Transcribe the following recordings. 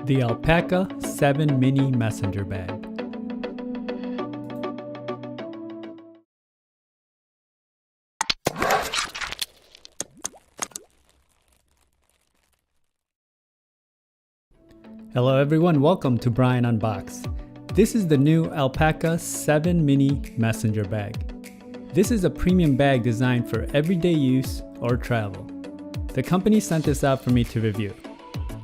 The Alpaka 7 Mini Messenger Bag. Hello everyone, welcome to Brian Unboxed. This is the new Alpaka 7 Mini Messenger Bag. This is a premium bag designed for everyday use or travel. The company sent this out for me to review.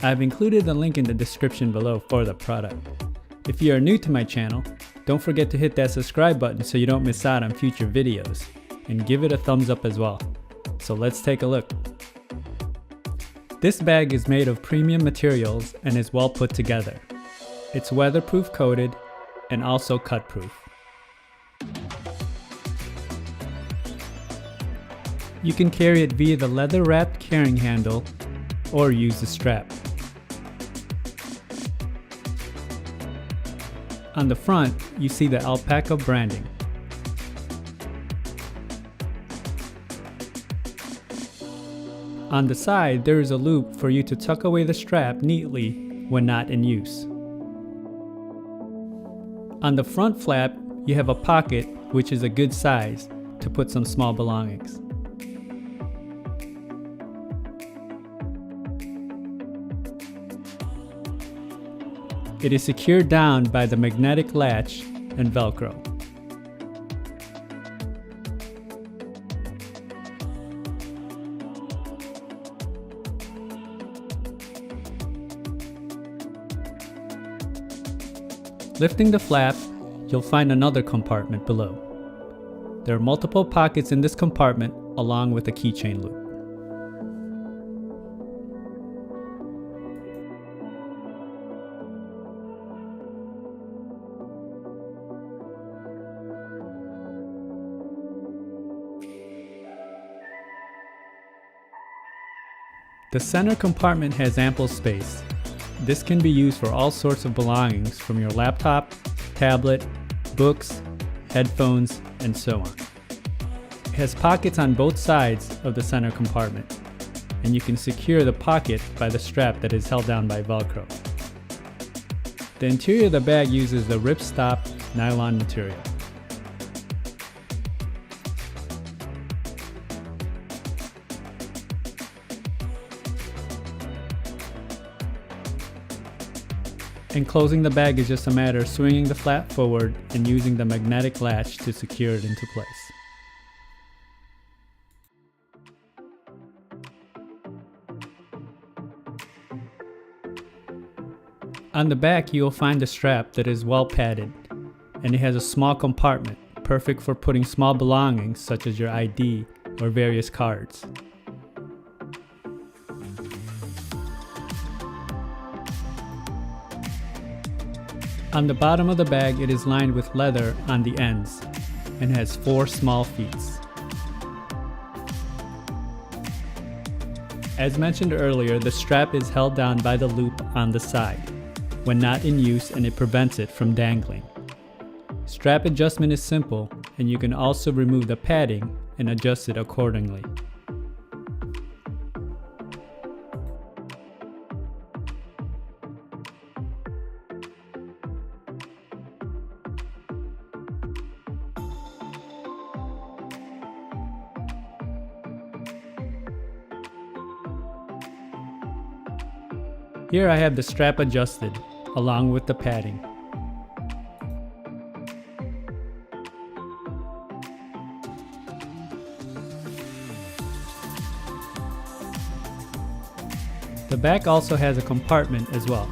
I've included the link in the description below for the product. If you are new to my channel, don't forget to hit that subscribe button so you don't miss out on future videos, and give it a thumbs up as well. So let's take a look. This bag is made of premium materials and is well put together. It's weatherproof coated and also cut proof. You can carry it via the leather wrapped carrying handle or use the strap. On the front, you see the Alpaka branding. On the side, there is a loop for you to tuck away the strap neatly when not in use. On the front flap, you have a pocket, which is a good size, to put some small belongings. It is secured down by the magnetic latch and Velcro. Lifting the flap, you'll find another compartment below. There are multiple pockets in this compartment along with a keychain loop. The center compartment has ample space. This can be used for all sorts of belongings from your laptop, tablet, books, headphones, and so on. It has pockets on both sides of the center compartment, and you can secure the pocket by the strap that is held down by Velcro. The interior of the bag uses the ripstop nylon material. Enclosing the bag is just a matter of swinging the flap forward and using the magnetic latch to secure it into place. On the back, you will find a strap that is well padded, and it has a small compartment, perfect for putting small belongings such as your ID or various cards. On the bottom of the bag, it is lined with leather on the ends and has 4 small feet. As mentioned earlier, the strap is held down by the loop on the side when not in use, and it prevents it from dangling. Strap adjustment is simple, and you can also remove the padding and adjust it accordingly. Here I have the strap adjusted, along with the padding. The back also has a compartment as well,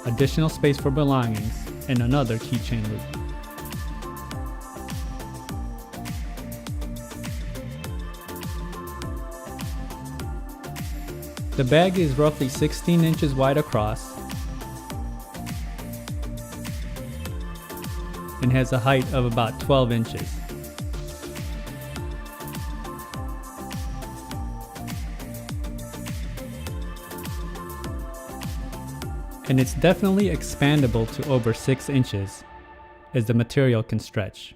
additional space for belongings, and another keychain loop. The bag is roughly 16 inches wide across and has a height of about 12 inches. And it's definitely expandable to over 6 inches as the material can stretch.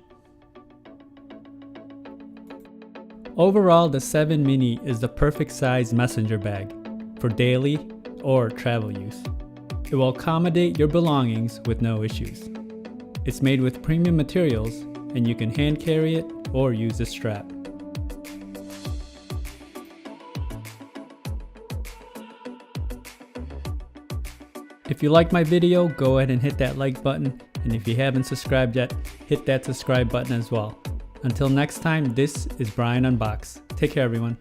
Overall, the 7 Mini is the perfect size messenger bag for daily or travel use. It will accommodate your belongings with no issues. It's made with premium materials and you can hand carry it or use a strap. If you like my video, go ahead and hit that like button, and if you haven't subscribed yet, hit that subscribe button as well. Until next time, this is Brian Unboxed. Take care, everyone.